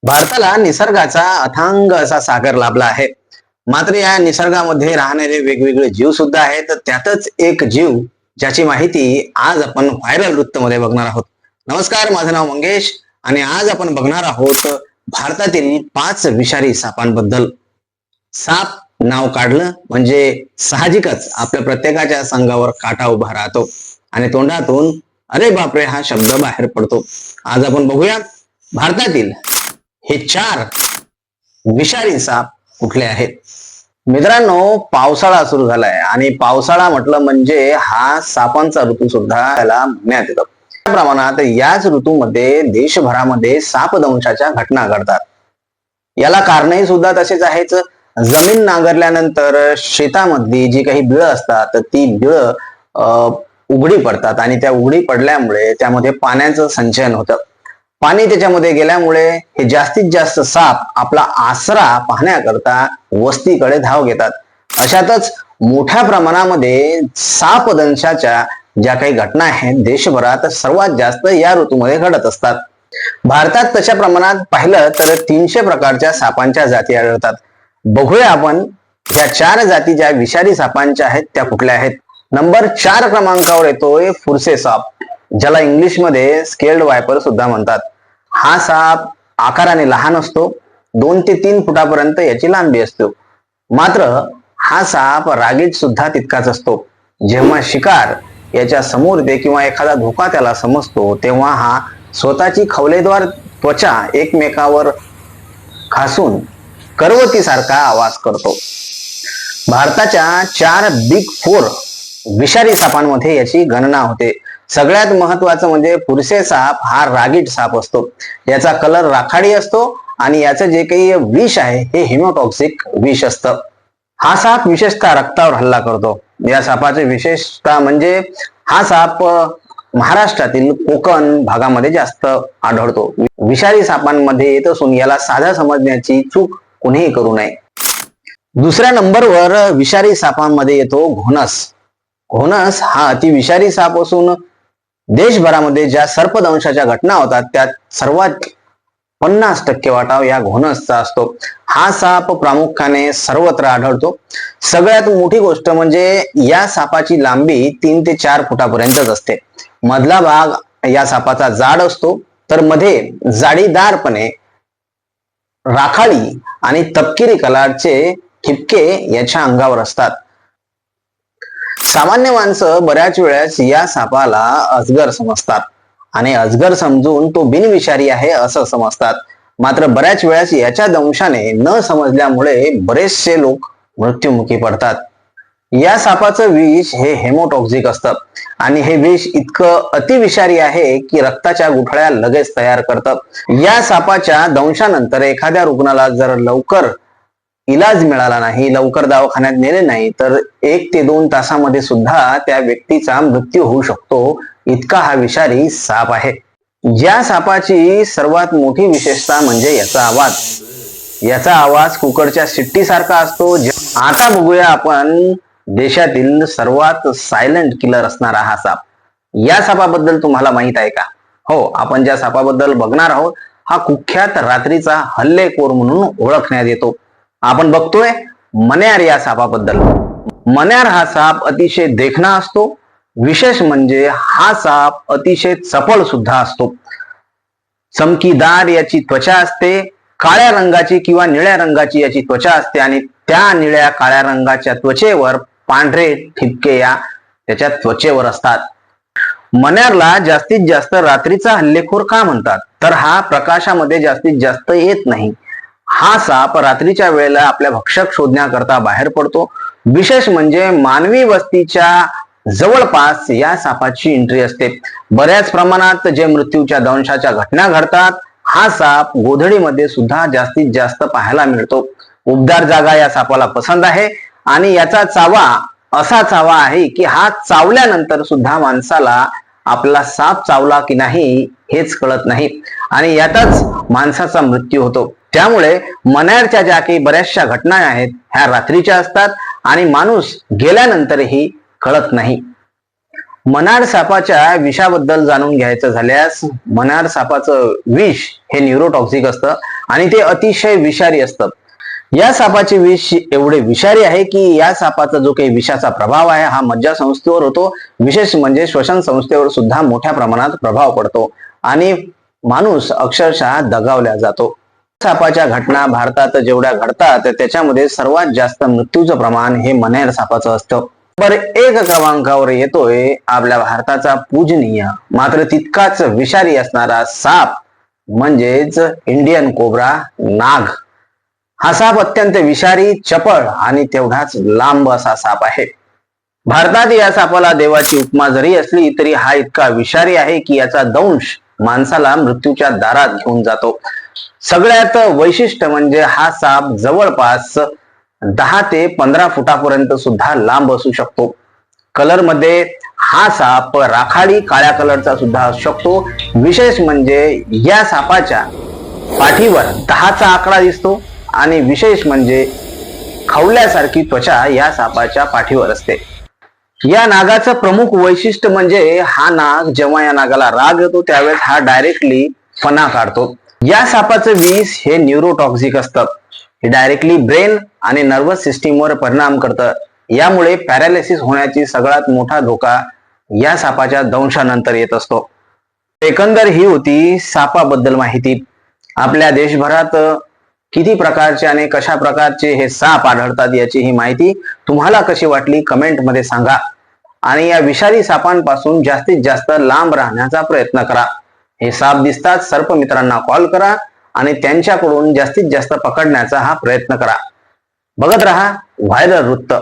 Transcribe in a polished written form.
भारताला निसर्गाचा अथांग असा सागर लाभला आहे. मात्र या निसर्गामध्ये राहणारे वेगवेगळे जीव सुद्धा आहेत. त्यातच एक जीव ज्याची माहिती आज आपण व्हायरल वृत्तमध्ये बघणार आहोत. नमस्कार, माझं नाव मंगेश आणि आज आपण बघणार आहोत भारतातील 5 विषारी सापांबद्दल. साप नाव काढलं म्हणजे साहजिकच आपल्या प्रत्येकाच्या संघावर काटा उभा राहतो आणि तोंडातून अरे बापरे हा शब्द बाहेर पडतो. आज आपण बघूया भारतातील हे 4 विषारी साप कुठले आहेत. मित्रांनो, पावसाळा सुरू झालाय आणि पावसाळा म्हटलं म्हणजे हा सापांचा ऋतू सुद्धा त्याला म्हणण्यात येतो. त्या प्रमाणात याच ऋतूमध्ये देशभरामध्ये सापदंशाच्या घटना घडतात. याला कारणही सुद्धा तसेच आहेच. जमीन नांगरल्यानंतर शेतामधली जी काही बिळं असतात ती बिळं उघडी पडतात आणि त्या उघडी पडल्यामुळे त्यामध्ये पाण्याचं संचयन होतं. पाणी त्याच्यामध्ये गेल्यामुळे हे जास्तीत जास्त साप आपला आसरा पाहण्याकरता वस्तीकडे धाव घेतात. अशातच मोठ्या प्रमाणामध्ये सापदंशाच्या ज्या काही घटना आहेत देशभरात सर्वात जास्त या ऋतूमध्ये घडत असतात. भारतात तशा प्रमाणात पाहिलं तर 300 प्रकारच्या सापांच्या जाती आढळतात. बघूया आपण ह्या 4 जाती ज्या विषारी सापांच्या आहेत त्या कुठल्या आहेत. नंबर 4 क्रमांकावर येतोय फुरसे साप, ज्याला इंग्लिशमध्ये स्केल्ड वायपर सुद्धा म्हणतात. हा साप आकाराने लहान असतो. 2 ते 3 फुटापर्यंत याची लांबी असतो. मात्र हा साप रागीट सुद्धा तितकाच असतो. जेव्हा शिकार याच्या समोर येते किंवा एखादा धोका त्याला समजतो तेव्हा हा स्वतःची खवलेद्वार त्वचा एकमेकावर घासून करवतीसारखा आवाज करतो. भारताच्या 4 बिग 4 विषारी सापांमध्ये याची गणना होते. सगळ्यात महत्वाचं म्हणजे फुरसे साप हा रागीट साप असतो. याचा कलर राखाडी असतो आणि याचं जे काही विष आहे हे हिमोटॉक्सिक विष असतं. हा साप विशेषतः रक्तावर हल्ला करतो. या सापाचे विशेषतः म्हणजे हा साप महाराष्ट्रातील कोकण भागामध्ये जास्त आढळतो. विषारी सापांमध्ये येत असून याला साधा समजण्याची चूक कोणीही करू नये. दुसऱ्या नंबरवर विषारी सापांमध्ये येतो घोणस. घोणस हा अति विषारी साप असून देशभरामध्ये ज्या सर्पदंशाच्या घटना होतात त्यात सर्वात 50% वाटा या घोणसचा असतो. हा साप प्रामुख्याने सर्वत्र आढळतो. सगळ्यात मोठी गोष्ट म्हणजे या सापाची लांबी 3 ते 4 फुटापर्यंतच असते. मधला भाग या सापाचा जाड असतो तर मध्ये जाडीदारपणे राखाडी आणि तपकिरी कलरचे ठिपके याच्या अंगावर असतात. सामान्य माणसं बऱ्याच वेळेस या सापाला अजगर समजतात आणि अजगर समजून तो बिनविषारी आहे असं समजतात. मात्र बऱ्याच वेळेस याच्या दंशाने न समजल्यामुळे बरेचसे लोक मृत्युमुखी पडतात. या सापाचं विष हे हेमोटॉक्सिक असतं आणि हे विष इतकं अतिविषारी आहे की रक्ताच्या गुठळ्या लगेच तयार करतं. या सापाच्या दंशानंतर एखाद्या रुग्णाला जर लवकर इलाज मिळाला नाही, लवकर दवाखान्यात नेले नाही तर 1 ते 2 तासामध्ये सुद्धा त्या व्यक्तीचा मृत्यू होऊ शकतो. इतका हा विषारी साप आहे. या सापाची सर्वात मोठी विशेषता म्हणजे याचा आवाज. याचा आवाज कुकरच्या शिट्टी सारखा असतो. आता बघूया आपण देशातील सर्वात सायलेंट किलर असणारा हा साप. या सापाबद्दल तुम्हाला माहित आहे का? हो, आपण ज्या सापाबद्दल बघणार आहोत हा कुख्यात रात्रीचा हल्लेखोर म्हणून ओळखण्यात येतो. आपण बघतोय मण्यार या सापाबद्दल. मण्यार हा साप अतिशय देखणा असतो. विशेष म्हणजे हा साप अतिशय चपळ सुद्धा असतो. चमकीदार याची त्वचा असते. काळ्या रंगाची किंवा निळ्या रंगाची याची त्वचा असते आणि त्या निळ्या काळ्या रंगाच्या त्वचेवर पांढरे ठिपके या त्याच्या त्वचेवर असतात. मण्यारला जास्तीत जास्त रात्रीचा हल्लेखोर का म्हणतात तर हा प्रकाशामध्ये जास्तीत जास्त येत नाही. हा साप रात्रीच्या वेळेला आपल्या भक्षक शोधण्याकरता बाहेर पडतो. विशेष म्हणजे मानवी वस्तीच्या जवळपास या सापाची एंट्री असते. बऱ्याच प्रमाणात जे मृत्यूच्या दंशाच्या घटना घडतात हा साप गोधडीमध्ये सुद्धा जास्तीत जास्त पाहायला मिळतो. उबदार जागा या सापाला पसंत आहे आणि याचा चावा असा चावा आहे की हा चावल्यानंतर सुद्धा माणसाला आपला साप चावला की नाही हेच कळत नाही आणि यातच माणसाचा मृत्यू होतो. त्यामुळे मण्यारच्या ज्या काही बऱ्याचशा घटना आहेत ह्या रात्रीच्या असतात आणि माणूस गेल्यानंतरही कळत नाही. मनार सापाच्या विषाबद्दल जाणून घ्यायचं झाल्यास मनार सापाचं विष हे न्यूरोटॉक्सिक असतं आणि ते अतिशय विषारी असतं. या सापाचे विष एवढे विषारी आहे की या सापाचा जो काही विषाचा प्रभाव आहे हा मज्जा संस्थेवर होतो. विशेष म्हणजे श्वसन संस्थेवर सुद्धा मोठ्या प्रमाणात प्रभाव पडतो आणि माणूस अक्षरशः दगावला जातो. सापाच्या घटना भारतात जेवढ्या घडतात त्याच्यामध्ये सर्वात जास्त मृत्यूचं प्रमाण हे मनेर सापाचं असतं. नंबर 1 क्रमांकावर येतोय आपल्या भारताचा पूजनीय मात्र तितकाच विषारी असणारा साप म्हणजेच इंडियन कोब्रा नाग. हा साप अत्यंत विषारी, चपळ आणि तेवढाच लांब असा साप आहे. भारतात या सापाला देवाची उपमा जरी असली तरी हा इतका विषारी आहे की याचा दंश माणसाला मृत्यूच्या दारात घेऊन जातो. सगळ्यात वैशिष्ट्य म्हणजे हा साप जवळपास 10 ते 15 फुटापर्यंत सुद्धा लांब असू शकतो. कलर मध्ये हा साप राखाडी काळ्या कलरचा सुद्धा असू शकतो. विशेष म्हणजे या सापाच्या पाठीवर 10चा आकडा दिसतो आणि विशेष म्हणजे खवल्यासारखी त्वचा या सापाच्या पाठीवर असते. या नागाचं प्रमुख वैशिष्ट्य म्हणजे हा नाग जेव्हा या नागाला राग येतो त्यावेळेस हा डायरेक्टली फणा काढतो. या सापाचं विष हे न्यूरोटॉक्सिक असतं. हे डायरेक्टली ब्रेन आणि नर्वस सिस्टीमवर परिणाम करतं. यामुळे पॅरालिसिस होण्याची सगळ्यात मोठा धोका या सापाच्या दंशानंतर येत असतो. एकंदर ही होती सापाबद्दल माहिती. आपल्या देशभरात किती प्रकारचे आणि कशा प्रकारचे हे साप आढळतात याची ही माहिती तुम्हाला कशी वाटली कमेंट मध्ये सांगा आणि या विषारी सापांपासून जास्तीत जास्त लांब राहण्याचा प्रयत्न करा. हे साप दिसतात सर्प मित्रांना कॉल करा आणि त्यांच्याकडून जास्तीत जास्त पकडण्याचा हा प्रयत्न करा. बघत रहा व्हायरल वृत्त.